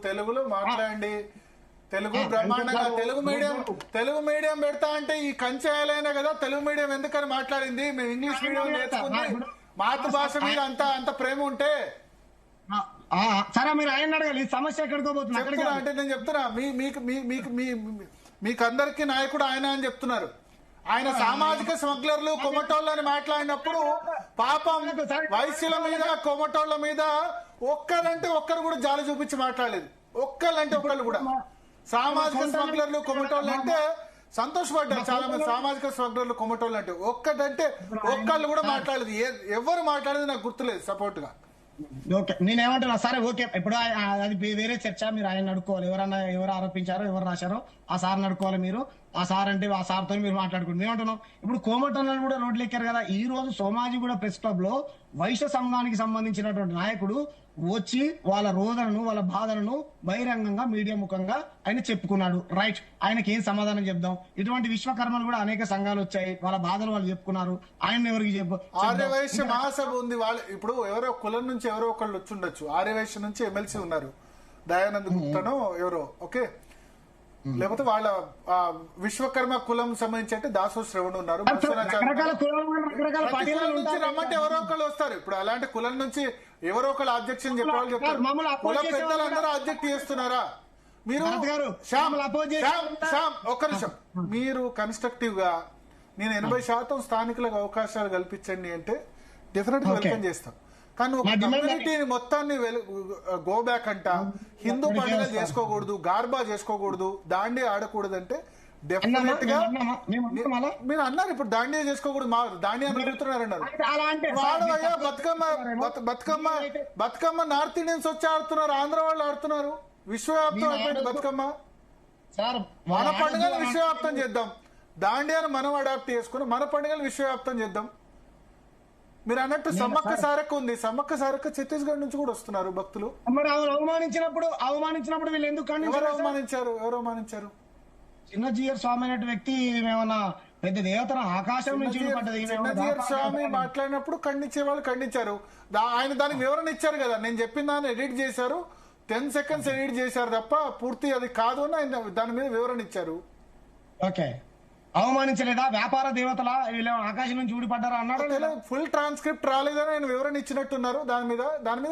తెలుగులో మాట్లాడండి. తెలుగు బ్రహ్మాండంగా తెలుగు మీడియం పెడతా అంటే ఈ కంచాయాలైనా కదా తెలుగు మీడియం ఎందుకని మాట్లాడింది. మేము ఇంగ్లీష్ మీడియం నేర్చుకుంది, మాతృభాష మీద అంత ప్రేమ ఉంటే సరే మీరు ఆయన అడగాలి. సమస్య ఎక్కడికో పోతున్నా అంటే నేను చెప్తున్నా మీకు అందరికి నాయకుడు ఆయన అని చెప్తున్నారు. ఆయన సామాజిక స్మగ్లర్లు కొమటోళ్ళు అని మాట్లాడినప్పుడు పాపం వైశ్యుల మీద కొమటోళ్ళ మీద ఒక్కరంటే ఒక్కరు కూడా జాలి చూపించి మాట్లాడలేదు. ఒక్కళ్ళంటే ఒక్కళ్ళు కూడా సామాజిక స్మగ్లర్లు కొమటోళ్ళు అంటే సంతోషపడ్డారు చాలా మంది. సామాజిక స్మగ్లర్లు కొమటోళ్ళు అంటే ఒక్కటంటే ఒక్కళ్ళు కూడా మాట్లాడలేదు. ఎవరు మాట్లాడేది నాకు గుర్తులేదు సపోర్ట్ గా. ఓకే నేనేమంటున్నా సరే ఓకే ఇప్పుడు అది వేరే చర్చ. మీరు ఆయన అడుకోవాలి. ఎవరు ఆరోపించారో ఎవరు రాశారో ఆ సార్ అడుకోవాలి. మీరు ఆ సార్ అంటే ఆ సార్తో మీరు మాట్లాడుకోండి. మేమంటున్నాం ఇప్పుడు కోమటోళ్ళని కూడా రోడ్లు ఎక్కారు కదా. ఈ రోజు సోమాజిగూడ ప్రెస్ క్లబ్ లో వైశ్య సంఘానికి సంబంధించినటువంటి నాయకుడు వచ్చి వాళ్ళ రోదనను వాళ్ళ బాధలను బహిరంగంగా మీడియా ముఖంగా ఆయన చెప్పుకున్నాడు. రైట్, ఆయనకి ఏం సమాధానం చెప్దాం. ఇటువంటి విశ్వకర్మలు కూడా అనేక సంఘాలు వచ్చాయి, వాళ్ళ బాధలు వాళ్ళు చెప్పుకున్నారు. ఆయన ఎవరికి ఆర్యవైశ్య మహాసభ ఉంది. వాళ్ళు ఇప్పుడు ఎవరో కులం నుంచి ఎవరో ఒకళ్ళు వచ్చి ఉండొచ్చు. ఆర్యవైశ్య నుంచి ఎమ్మెల్సీ ఉన్నారు, దయానంద్ గుప్తనో ఎవరో, ఓకే. లేకపోతే వాళ్ళ విశ్వకర్మ కులం సంబంధించి అంటే దాసో శ్రవణ్ ఉన్నారు. రమ్మంటే ఎవరో ఒకళ్ళు వస్తారు. ఇప్పుడు అలాంటి కులం నుంచి ఎవరో ఒకళ్ళు అబ్జెక్షన్ చెప్పేవాళ్ళు చెప్తారు. కుల పెద్దలందరూ అబ్జెక్ట్ చేస్తున్నారా? మీరు ఒక్క నిమిషం, మీరు కన్స్ట్రక్టివ్ గా నేను 80% స్థానికులకు అవకాశాలు కల్పించండి అంటే డెఫినెట్ గా వెల్కమ్ చేస్తాం. కానీ ఒక కమ్యూనిటీని మొత్తాన్ని గో బ్యాక్ అంట, హిందూ పండుగలు చేసుకోకూడదు, గార్బా చేసుకోకూడదు, దాండి ఆడకూడదు అంటే డెఫినెట్ గా మీరు అన్నారు. ఇప్పుడు దాండియా చేసుకోకూడదు, మా దాండియా అడుగుతున్నారు అన్నారు. వాడవయ్యా బతుకమ్మ నార్త్ ఇండియన్స్ వచ్చి ఆడుతున్నారు, ఆంధ్ర వాళ్ళు ఆడుతున్నారు. విశ్వవ్యాప్తం అయిపోయింది బతుకమ్మ. మన పండుగలు విశ్వవ్యాప్తం చేద్దాం. దాండియాను మనం అడాప్ట్ చేసుకుని మన పండుగలు విశ్వవ్యాప్తం చేద్దాం. మీరు అన్నట్టు సమ్మక్క సారక్క ఉంది. సమ్మక్క సారక్క ఛత్తీస్గఢ్ నుంచి కూడా వస్తున్నారు భక్తులు. మరి అవమానించినప్పుడు వీళ్ళు ఎందుకు ఎవరు అవమానించారు? చిన్నజీయర్ స్వామి అనే వ్యక్తి ఏమన్నా పెద్ద దేవతను ఆకాశం నుంచి చిన్నజీయర్ స్వామి మాట్లాడినప్పుడు ఖండించే వాళ్ళు ఖండించారు. ఆయన దానికి వివరణ ఇచ్చారు కదా. నేను చెప్పిన దాన్ని ఎడిట్ చేశారు, 10 seconds ఎడిట్ చేశారు తప్ప పూర్తి అది కాదు అని ఆయన దాని మీద వివరణ ఇచ్చారు. ఓకే, అవమానించలేదా? వ్యాపార దేవతల వీళ్ళు ఆకాశం నుంచి ఊడిపడ్డారా అన్నాడు. ఫుల్ ట్రాన్స్క్రిప్ట్ రాలేదని ఆయన వివరణ ఇచ్చినట్టున్నారు. దాని మీద